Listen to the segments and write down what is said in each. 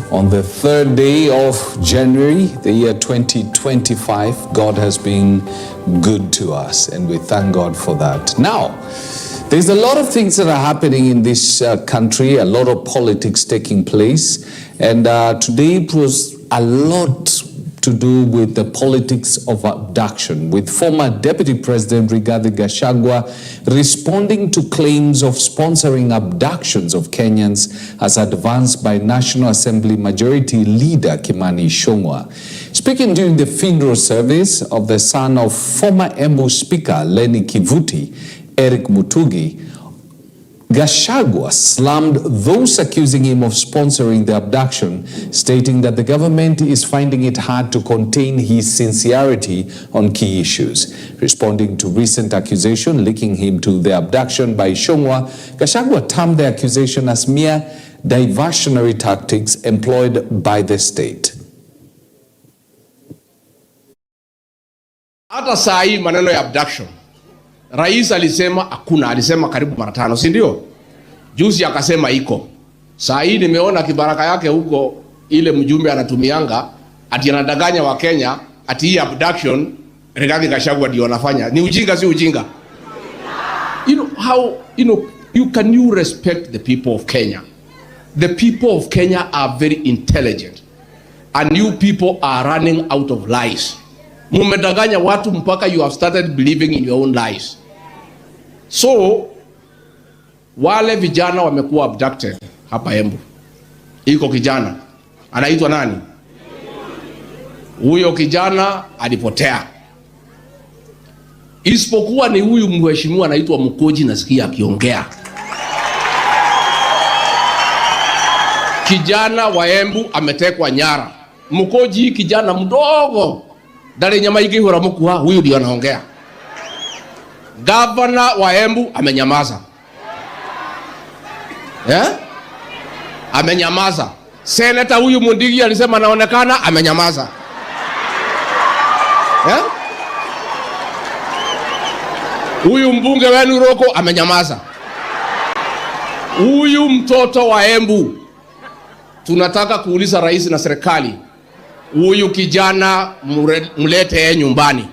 On the 3rd day of January, the year 2025, God has been good to us, and we thank God for that. Now, there's a lot of things that are happening in this country, a lot of politics taking place, and today it was a lot to do with the politics of abduction, with former Deputy President Rigathi Gachagua responding to claims of sponsoring abductions of Kenyans as advanced by National Assembly Majority Leader Kimani Ichung'wah. Speaking during the funeral service of the son of former Embu Speaker Lenny Kivuti, Eric Mutugi, Gachagua slammed those accusing him of sponsoring the abduction, stating that the government is finding it hard to contain his sincerity on key issues. Responding to recent accusation linking him to the abduction by Ichung'wah, Gachagua termed the accusation as mere diversionary tactics employed by the state. Hata saa hii maneno ya abduction, Rais alisema hakuna, alisema karibu mara 5, si ndio? Juzi akasema iko. Saa hii nimeona kibaraka yake huko, ile mjumbe anatumianga ati anadanganya wa Kenya ati hii abduction Rigathi Gachagua ndio anafanya. Ni ujinga, si ujinga? Can you respect the people of Kenya? The people of Kenya are very intelligent, and you people are running out of lies. Mumedanganya watu mpaka you have started believing in your own lies. So wale vijana wamekuwa abducted hapa Embu. Iko kijana anaitwa nani? Huyo kijana alipotea. Isipokuwa ni huyu mheshimiwa anaitwa Mukoji, nasikia akiongea. Kijana wa Embu ametekwa nyara. Mukoji kijana mdogo, dale nyama ikihura mukua, huyu ndio anaongea. Gavana wa Embu amenyamaza. Amenyamaza. Senator huyu Mundigi alisema anaonekana, amenyamaza. Huyu mbunge wenu Roko amenyamaza. Huyu mtoto wa Embu, tunataka kuuliza rais na serikali, huyu kijana mlete yeye nyumbani,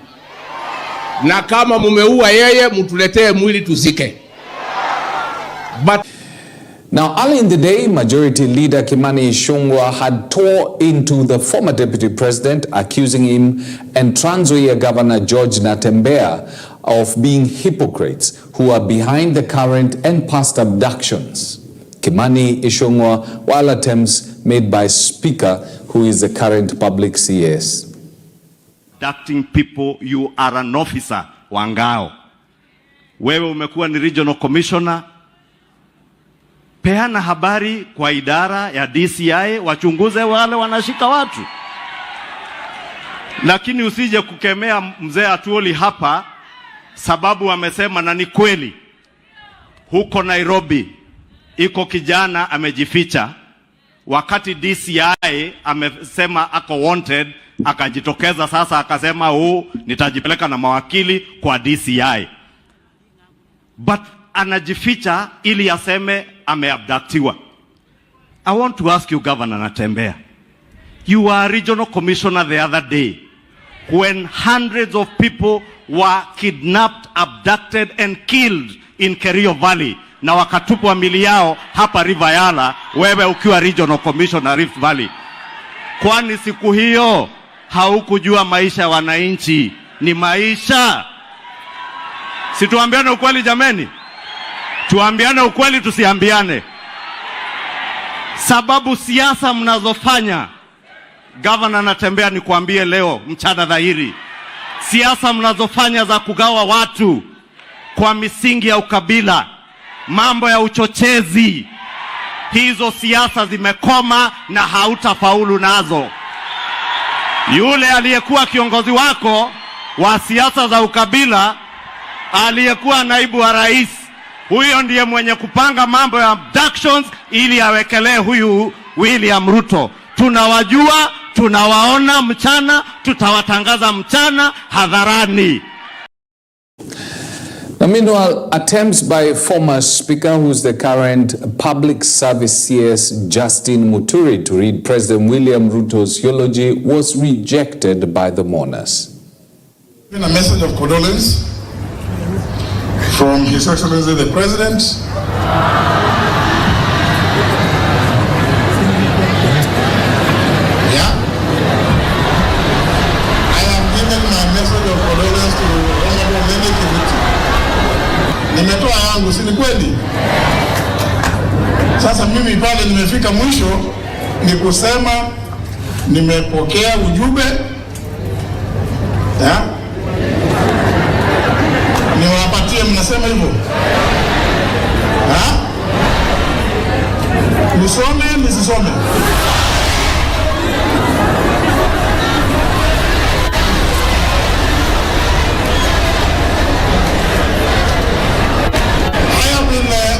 na kama mumeua yeye mtuletee mwili tuzike. Now, early in the day, Majority Leader Kimani Ichung'wah had tore into the former Deputy President, accusing him and Trans Nzoia Governor George Natembeya of being hypocrites who are behind the current and past abductions. Kimani Ichung'wah, while attempts made by Speaker, who is the current public CS. Abducting people, you are an officer wa ngao. Wewe umekuwa ni regional commissioner. Peana habari kwa idara ya DCI, wachunguze wale wanashika watu. Lakini usije kukemea mzee Atuoli hapa, sababu amesema, na ni kweli, huko Nairobi iko kijana amejificha. Wakati DCI amesema ako wanted, akajitokeza sasa akasema nitajipeleka na mawakili kwa DCI. But anajificha ili aseme ameabductiwa. I want to ask you, Governor Natembeya, you were a regional commissioner the other day when hundreds of people were kidnapped, abducted and killed in Kerio Valley, na wakatupwa mili yao hapa River Yala, wewe ukiwa regional commissioner Rift Valley. Kwani siku hiyo haukujua maisha ya wananchi ni maisha? Si tuambiane ukweli jameni? Tuambiane ukweli, tusiambiane. Sababu siasa mnazofanya, Governor Natembeya, ni kuambie leo mchana dhahiri, siasa mnazofanya za kugawa watu kwa misingi ya ukabila, mambo ya uchochezi, hizo siasa zimekoma na hautafaulu nazo. Yule aliyekuwa kiongozi wako wa siasa za ukabila, aliyekuwa naibu wa rais, huyo ndiye mwenye kupanga mambo ya abductions ili awekelee huyu William Ruto. Tunawajua, tunawaona mchana, tutawatangaza mchana hadharani. Meanwhile, attempts by former Speaker, who's the current Public Service CS, Justin Muturi, to read President William Ruto's eulogy was rejected by the mourners. A message of condolence from His Excellency the President. Yeah. I have given my message of condolence to Honorable Njiri. Nimetoa yangu, si ni kweli? Sasa mimi pale nimefika mwisho ni kusema nimepokea ujumbe. Yeah. Niwapatie, mnasema hivyo? Ha? Nisome, nisisome?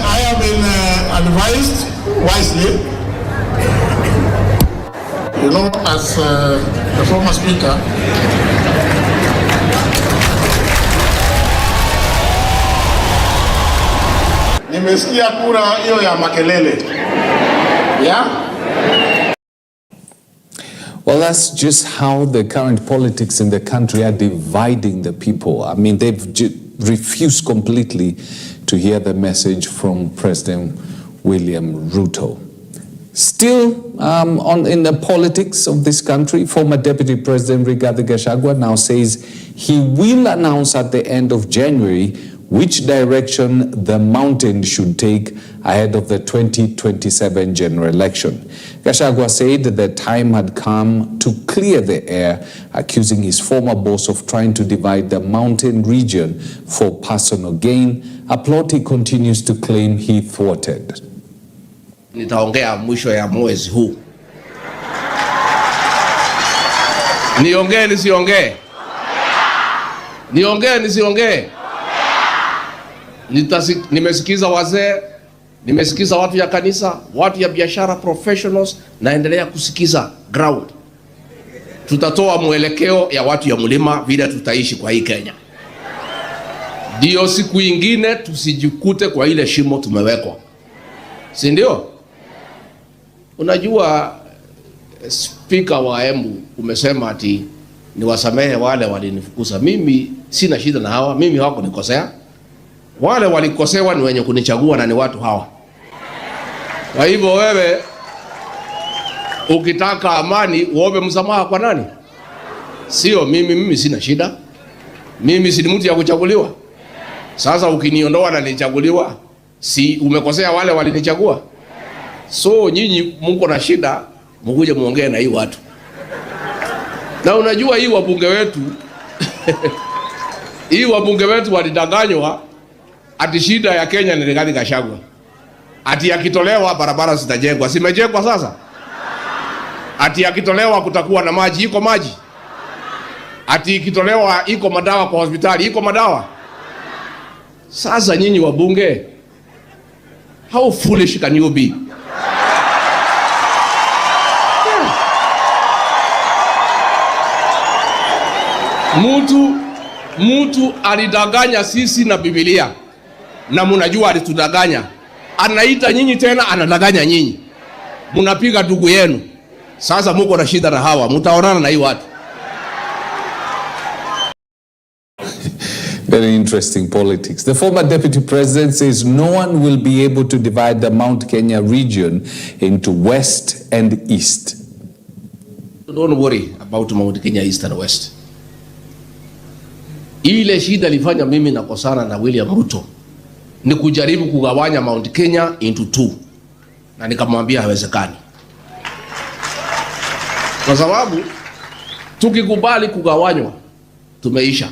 I have been advised wisely, you know, as the former speaker. Nimesikia kura hiyo ya makelele. Yeah? Well, that's just how the current politics in the country are dividing the people. I mean, they've refused completely to hear the message from President William Ruto. Still, in the politics of this country, former Deputy President Rigathi Gachagua now says he will announce at the end of January which direction the mountain should take ahead of the 2027 general election. Gachagua said that the time had come to clear the air, accusing his former boss of trying to divide the mountain region for personal gain, a plot he continues to claim he thwarted. Nitaongea mwisho ya mwezi huu. Niongee nisiongee? Niongee nisiongee? Nimesikiza wazee, nimesikiza watu ya kanisa, watu ya biashara, professionals, naendelea kusikiza ground. Tutatoa mwelekeo ya watu ya mlima vile tutaishi kwa hii Kenya. Ndio siku ingine tusijikute kwa ile shimo tumewekwa. Si ndio? Unajua speaker wa Embu umesema ati niwasamehe wale walinifukuza. Mimi sina shida na hawa, mimi hawakunikosea. Wale walikosewa ni wenye kunichagua na ni watu hawa. Kwa hivyo wewe ukitaka amani uombe msamaha kwa nani? Sio mimi, mimi sina shida. Mimi si mtu ya kuchaguliwa. Sasa ukiniondoa na nichaguliwa, si umekosea wale walinichagua? So nyinyi mko na shida, mkuje muongee na hii watu. Na unajua hii wabunge wetu hii wabunge wetu walidanganywa ati shida ya Kenya ni Rigathi Gachagua. Ati akitolewa barabara zitajengwa. Simejengwa sasa? Ati akitolewa kutakuwa na maji, iko maji? Ati ikitolewa iko madawa kwa hospitali, iko madawa? Sasa nyinyi wabunge, how foolish can you be? Mtu alidanganya sisi na Biblia. Na mnajua alitudanganya. Anaita nyinyi tena anadanganya nyinyi. Mnapiga ndugu yenu. Sasa mko na shida na hawa. Mtaonana na hii watu. Very interesting politics. The former deputy president says no one will be able to divide the Mount Kenya region into west and east. Don't worry about Mount Kenya east and west. Ile shida ilifanya mimi nakosana na William Ruto ni kujaribu kugawanya Mount Kenya into two. Na nikamwambia haiwezekani. Kwa sababu tukikubali kugawanywa tumeisha.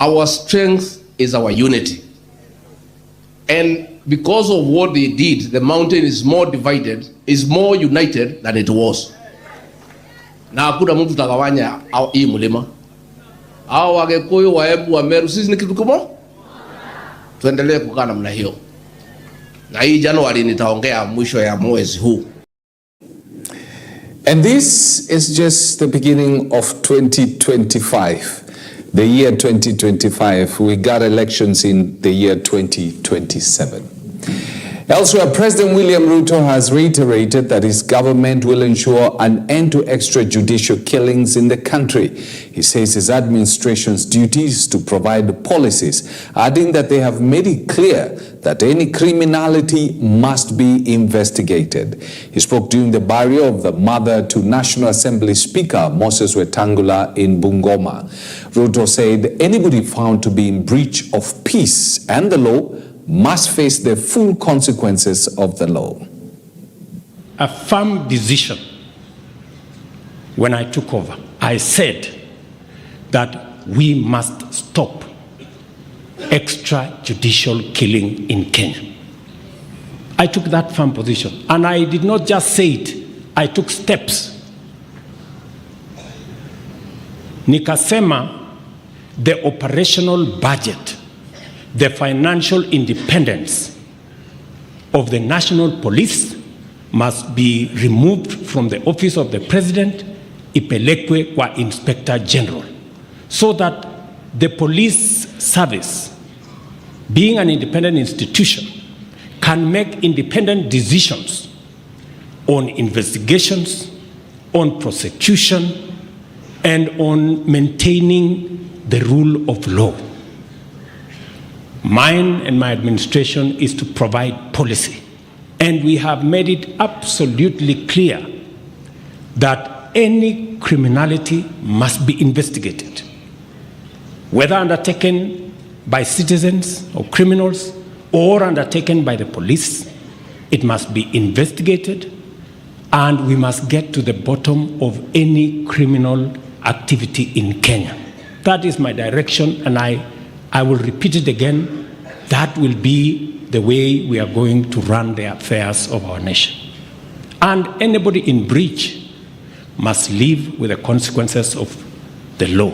Our strength is our unity. And because of what they did, the mountain is more divided, is more united than it was. Na hakuna mtu tagawanya hii mlima. Hao Wagikuyu, Waembu, Wameru, sisi ni kitu kimoja. Tuendelee kukaa namna hiyo. Na hii Januari nitaongea mwisho ya mwezi huu. And this is just the beginning of 2025. the year 2025. We got elections in the year 2027. Elsewhere, President William Ruto has reiterated that his government will ensure an end to extrajudicial killings in the country. He says his administration's duty is to provide policies, adding that they have made it clear that any criminality must be investigated. He spoke during the burial of the mother to National Assembly Speaker Moses Wetangula in Bungoma. Ruto said anybody found to be in breach of peace and the law must face the full consequences of the law. A firm decision when I took over. I said that we must stop extrajudicial killing in Kenya. I took that firm position, and I did not just say it, I took steps. Nikasema the operational budget, the financial independence of the National Police must be removed from the office of the President, ipelekwe kwa Inspector General, so that the police service, being an independent institution, can make independent decisions on investigations, on prosecution, and on maintaining the rule of law. Mine and my administration is to provide policy. And we have made it absolutely clear that any criminality must be investigated, whether undertaken by citizens or criminals or undertaken by the police. It must be investigated, and we must get to the bottom of any criminal activity in Kenya. That is my direction, and I will repeat it again. That will be the way we are going to run the affairs of our nation. And anybody in breach must live with the consequences of the law.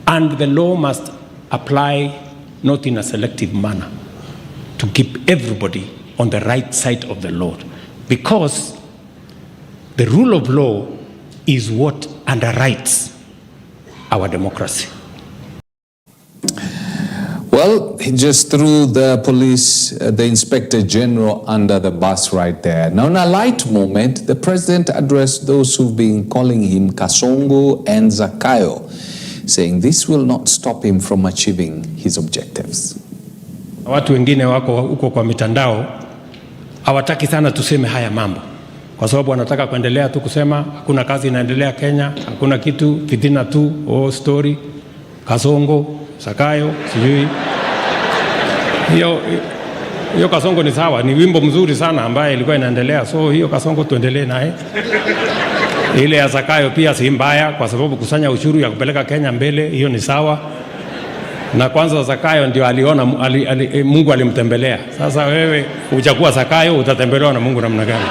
And the law must apply not in a selective manner, to keep everybody on the right side of the law. Because the rule of law is what underwrites our democracy. Well, he just threw the police, the Inspector General under the bus right there. Now, in a light moment, the president addressed those who've been calling him Kasongo and Zakayo, saying this will not stop him from achieving his objectives. Watu wengine wako huko kwa mitandao hawataki sana tuseme haya mambo, kwa sababu wanataka kuendelea tu kusema hakuna kazi inaendelea Kenya, hakuna kitu, fitina tu, story, Kasongo, Zakayo, sijui. Hiyo Kasongo ni sawa, ni wimbo mzuri sana ambaye ilikuwa inaendelea, so hiyo Kasongo tuendelee naye. Ile ya Zakayo pia si mbaya, kwa sababu kusanya ushuru ya kupeleka Kenya mbele, hiyo ni sawa. Na kwanza Zakayo ndio aliona Mungu alimtembelea. Sasa wewe uchakuwa Zakayo, utatembelewa na Mungu namna gani?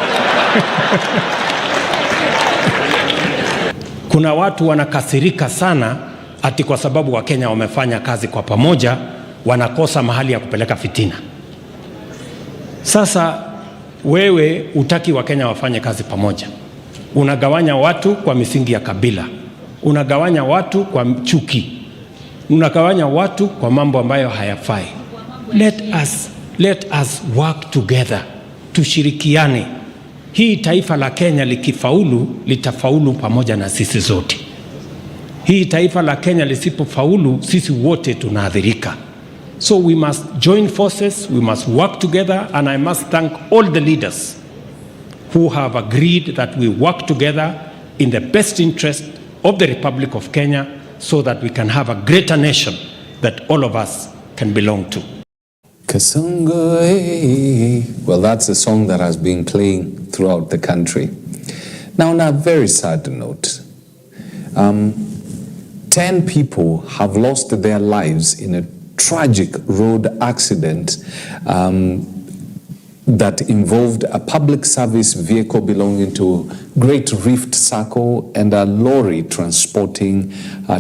Kuna watu wanakasirika sana ati kwa sababu Wakenya wamefanya kazi kwa pamoja, wanakosa mahali ya kupeleka fitina. Sasa wewe utaki Wakenya wafanye kazi pamoja. Unagawanya watu kwa misingi ya kabila. Unagawanya watu kwa chuki. Unagawanya watu kwa mambo ambayo hayafai. Let us work together. Tushirikiane. Hii taifa la Kenya likifaulu, litafaulu pamoja na sisi zote. Hii taifa la Kenya lisipofaulu, sisi wote tunaathirika. So we must join forces, we must work together, and I must thank all the leaders who have agreed that we work together in the best interest of the Republic of Kenya, so that we can have a greater nation that all of us can belong to. Kasongo, hey. Well, that's a song that has been playing throughout the country. Now, on a very sad note, 10 people have lost their lives in a tragic road accident that involved a public service vehicle belonging to Great Rift Circle and a lorry transporting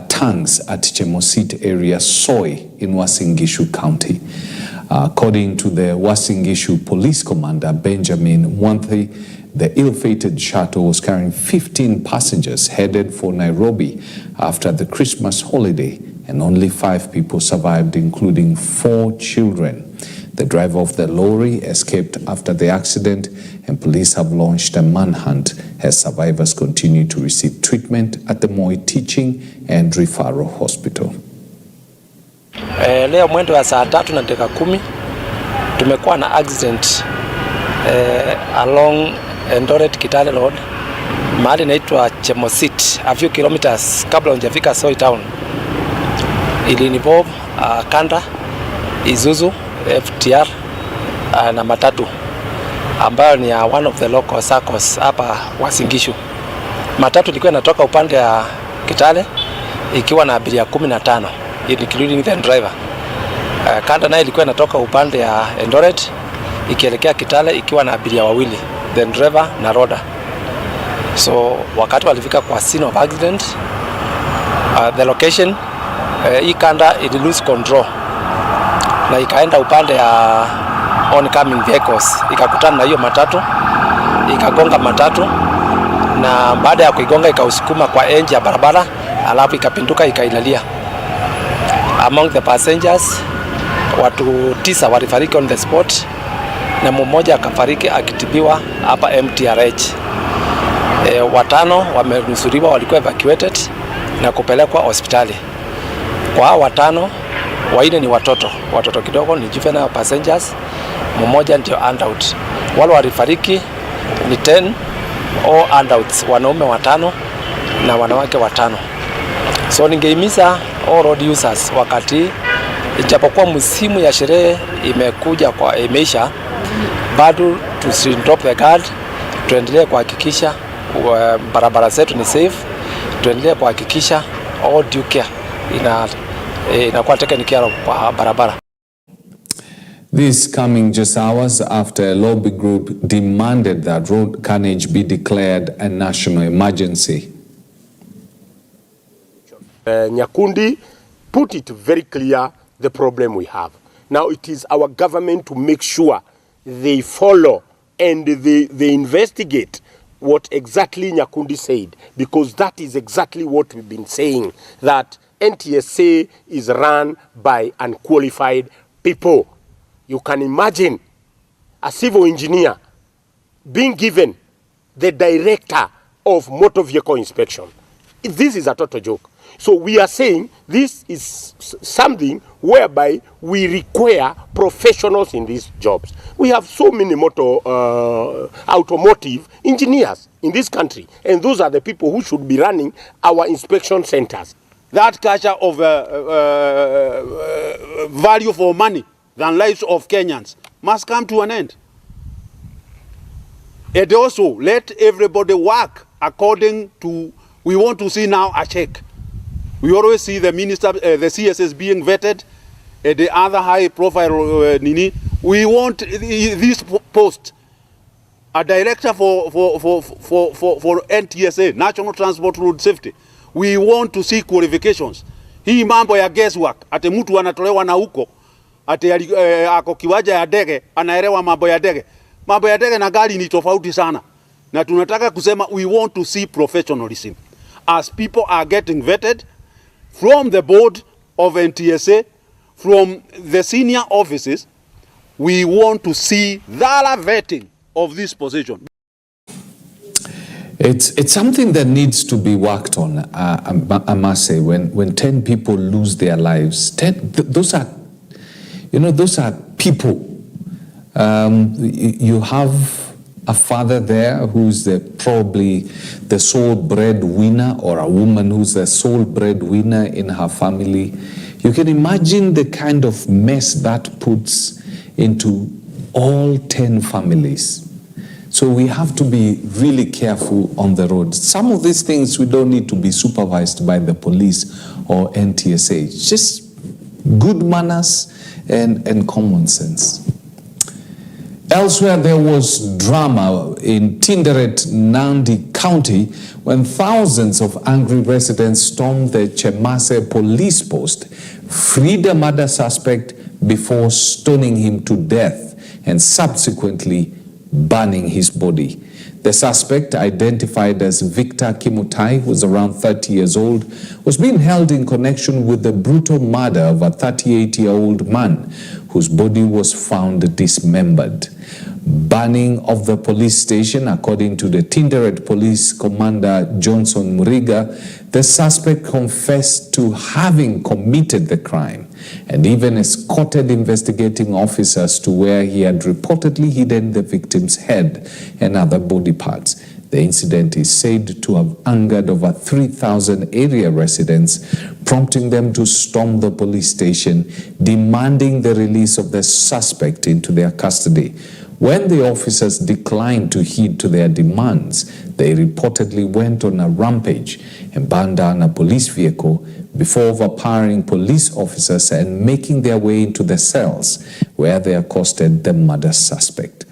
tanks at Chemosit area, Soy, in Uasin Gishu County. According to the Uasin Gishu Police Commander Benjamin Mwanthi, the ill-fated shuttle was carrying 15 passengers headed for Nairobi after the Christmas holiday and only 5 people survived, including 4 children. The driver of the lorry escaped after the accident, and police have launched a manhunt as survivors continue to receive treatment at the Moi Teaching and Referral Hospital. Leo mwendo wa saa 3:10 tumekuwa na accident along Eldoret Kitale Road, mahali inaitwa Chemosit, a few kilometers kabla hujafika Soi Town. Ili involve kanda, Isuzu, FTR na matatu ambayo ni ya one of the local circles hapa Uasin Gishu. Matatu ilikuwa inatoka upande ya Kitale ikiwa na abiria 15, including the driver. Kanda nayo ilikuwa inatoka upande ya Eldoret ikielekea Kitale ikiwa na abiria 2, the driver na roda. So wakati walifika kwa scene of accident, the location, hii kanda ili lose control na ikaenda upande ya oncoming vehicles, ikakutana na hiyo matatu, ikagonga matatu, na baada ya kuigonga ikausukuma kwa enji ya barabara, alafu ikapinduka ikailalia. Among the passengers, watu 9 walifariki on the spot na mmoja akafariki akitibiwa hapa MTRH. 5 wamenusuriwa, walikuwa evacuated na kupelekwa hospitali. Kwa 5, 4 ni watoto kidogo, ni juvenile passengers, mmoja ndio adult. Wale walifariki ni 10 all adults, wanaume 5 na wanawake 5. So ningehimiza all road users, wakati ijapokuwa msimu ya sherehe imekuja kwa imeisha, bado to drop the guard, tuendelee kuhakikisha barabara zetu ni safe, tuendelee kuhakikisha all due care inakuwa taken care of kwa barabara. This coming just hours after a lobby group demanded that road carnage be declared a national emergency. Nyakundi put it very clear the problem we have. Now it is our government to make sure they follow and they investigate what exactly Nyakundi said, because that is exactly what we've been saying, that NTSA is run by unqualified people. You can imagine a civil engineer being given the director of motor vehicle inspection. This is a total joke. So we are saying this is something whereby we require professionals in these jobs. We have so many automotive engineers in this country, and those are the people who should be running our inspection centers. That culture of value for money than lives of Kenyans must come to an end. And also let everybody work according to, we want to see now a check. We always see the minister, the CSS being vetted, the other high profile Nini. We want this post, a director for NTSA, National Transport Road Safety. We want to see qualifications. Hii mambo ya guesswork, ate mtu anatolewa na huko, ate ako kiwanja ya ndege, anaelewa mambo ya ndege. Mambo ya ndege na gari ni tofauti sana. Na tunataka kusema we want to see professionalism. As people are getting vetted from the board of NTSA, from the senior offices, we want to see thorough vetting of this position. It's something that needs to be worked on, I must say. When 10 people lose their lives, those are people. You have a father there who's probably the sole breadwinner, or a woman who's the sole breadwinner in her family. You can imagine the kind of mess that puts into all 10 families. So we have to be really careful on the road. Some of these things we don't need to be supervised by the police or NTSA. It's just good manners and common sense. Elsewhere, there was drama in Tinderet, Nandi County, when thousands of angry residents stormed the Chemase police post, freed a murder suspect before stoning him to death and subsequently burning his body. The suspect, identified as Victor Kimutai, who was around 30 years old, was being held in connection with the brutal murder of a 38-year-old man whose body was found dismembered. Burning of the police station, according to the Tinderet Police Commander Johnson Muriga, the suspect confessed to having committed the crime and even escorted investigating officers to where he had reportedly hidden the victim's head and other body parts. The incident is said to have angered over 3,000 area residents, prompting them to storm the police station, demanding the release of the suspect into their custody. When the officers declined to heed to their demands, they reportedly went on a rampage and burned down a police vehicle before overpowering police officers and making their way into the cells where they accosted the murder suspect.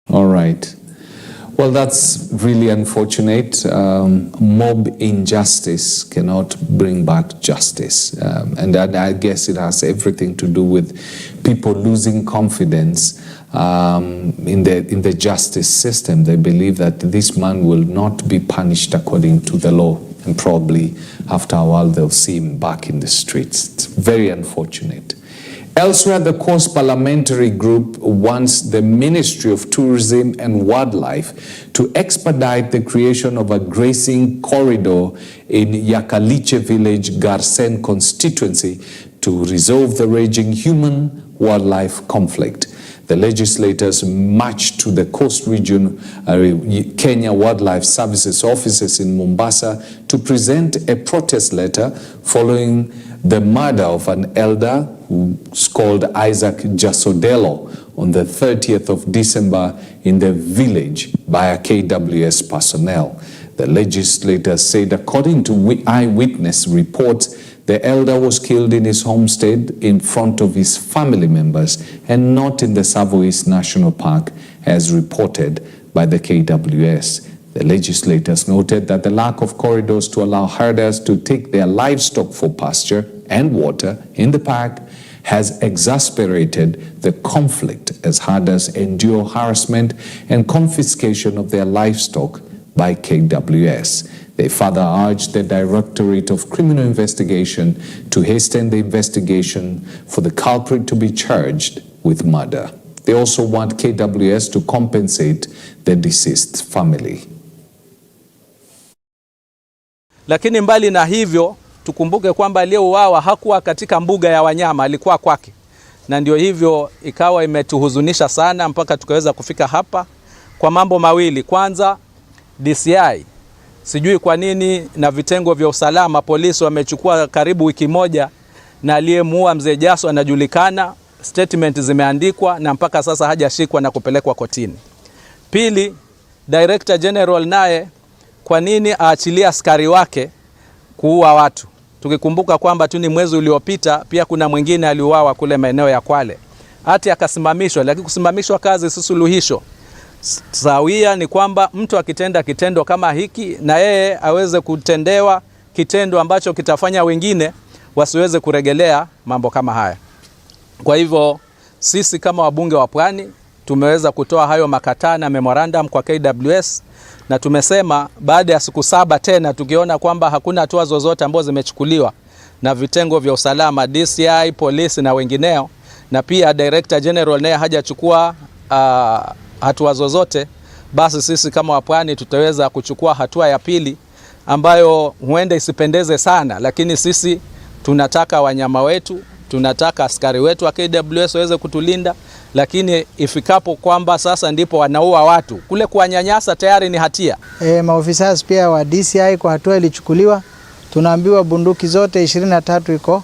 All right. Well, that's really unfortunate. Mob injustice cannot bring back justice. And I guess it has everything to do with people losing confidence in the justice system. They believe that this man will not be punished according to the law, and probably after a while they'll see him back in the streets. It's very unfortunate. Elsewhere, the Coast Parliamentary Group wants the Ministry of Tourism and Wildlife to expedite the creation of a grazing corridor in Yakaliche Village, Garsen constituency to resolve the raging human-wildlife conflict. The legislators marched to the Coast Region Kenya Wildlife Services offices in Mombasa to present a protest letter following the murder of an elder who's called Isaac Jasodelo on the 30th of December in the village by a KWS personnel. The legislators said, according to eyewitness reports, the elder was killed in his homestead in front of his family members and not in the Tsavo East National Park as reported by the KWS. The legislators noted that the lack of corridors to allow herders to take their livestock for pasture and water in the park has exasperated the conflict as herders endure harassment and confiscation of their livestock by KWS. They further urged the Directorate of Criminal Investigation to hasten the investigation for the culprit to be charged with murder. They also want KWS to compensate the deceased family. Lakini mbali na hivyo, tukumbuke kwamba aliyeuawa hakuwa katika mbuga ya wanyama, alikuwa kwake. Na ndio hivyo ikawa imetuhuzunisha sana mpaka tukaweza kufika hapa kwa mambo mawili. Kwanza, DCI, sijui kwa nini na vitengo vya usalama, polisi wamechukua karibu wiki moja na aliyemuua mzee Jaso anajulikana, statement zimeandikwa na mpaka sasa hajashikwa na kupelekwa kotini. Pili, Director General naye kwa nini aachilia askari wake kuua watu? Tukikumbuka kwamba tu ni mwezi uliopita pia kuna mwingine aliuawa kule maeneo ya Kwale. Hati akasimamishwa, lakini kusimamishwa kazi si suluhisho. Sawia ni kwamba mtu akitenda kitendo kama hiki na yeye aweze kutendewa kitendo ambacho kitafanya wengine wasiweze kuregelea mambo kama haya. Kwa hivyo sisi kama wabunge wa Pwani tumeweza kutoa hayo makataa na memorandum kwa KWS na tumesema baada ya siku 7 tena tukiona kwamba hakuna hatua zozote ambazo zimechukuliwa na vitengo vya usalama, DCI, polisi na wengineo, na pia Director General naye hajachukua hatua zozote, basi sisi kama Wapwani tutaweza kuchukua hatua ya pili ambayo huenda isipendeze sana, lakini sisi tunataka wanyama wetu, tunataka askari wetu wa KWS waweze kutulinda, lakini ifikapo kwamba sasa ndipo wanaua watu, kule kuwanyanyasa tayari ni hatia. Maofisa pia wa DCI kwa hatua ilichukuliwa, tunaambiwa bunduki zote 23 iko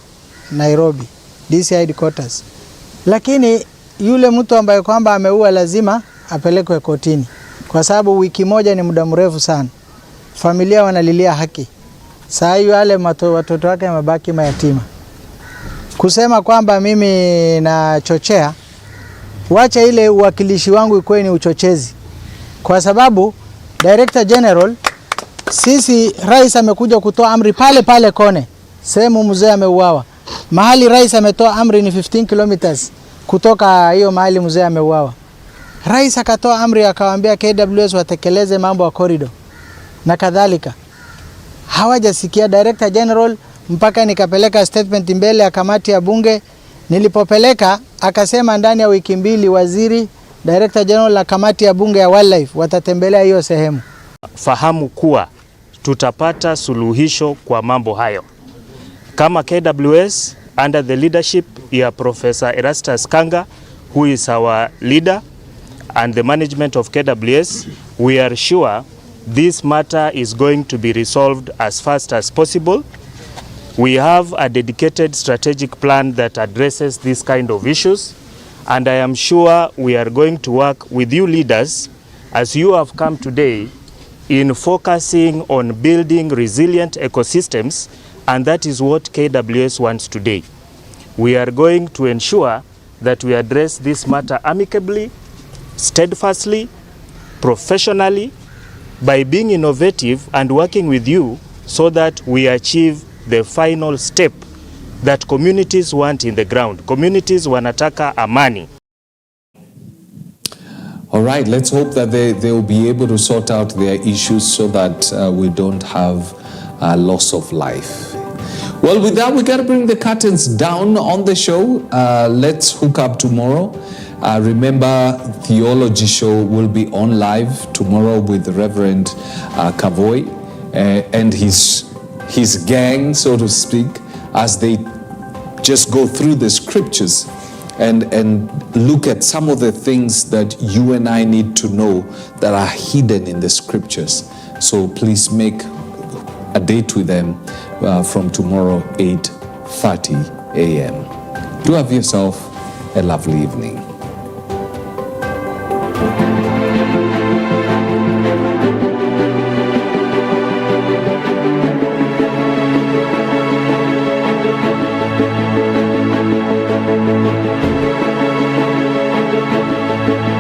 Nairobi, DC headquarters. Lakini yule mtu ambaye kwamba ameua lazima apelekwe kotini, kwa sababu wiki moja ni muda mrefu sana. Familia wanalilia haki. Saa hiyo wale watoto wake mabaki mayatima. Kusema kwamba mimi nachochea, wacha ile uwakilishi wangu ikuwe ni uchochezi. Kwa sababu Director General, sisi rais amekuja kutoa amri pale pale Kone, sehemu mzee ameuawa. Mahali rais ametoa amri ni 15 kilometers kutoka hiyo mahali mzee ameuawa. Rais akatoa amri akawaambia KWS watekeleze mambo ya corridor na kadhalika. Hawajasikia Director General mpaka nikapeleka statement mbele ya kamati ya bunge. Nilipopeleka akasema ndani ya wiki mbili waziri, Director General na kamati ya bunge ya wildlife watatembelea hiyo sehemu. Fahamu kuwa tutapata suluhisho kwa mambo hayo. Kama KWS under the leadership ya Professor Erastus Kanga, who is our leader, and the management of KWS, we are sure this matter is going to be resolved as fast as possible. We have a dedicated strategic plan that addresses this kind of issues, and I am sure we are going to work with you leaders as you have come today in focusing on building resilient ecosystems, and that is what KWS wants today. We are going to ensure that we address this matter amicably, steadfastly, professionally, by being innovative and working with you so that we achieve the final step that communities want in the ground. Communities wanataka amani. All right, let's hope that they will be able to sort out their issues so that we don't have a loss of life. Well, with that, we got to bring the curtains down on the show. Let's hook up tomorrow. Remember, Theology Show will be on live tomorrow with Reverend Kavoy and his gang, so to speak, as they just go through the scriptures and look at some of the things that you and I need to know that are hidden in the scriptures. So please make a date with them from tomorrow, 8:30 a.m. Do have yourself a lovely evening.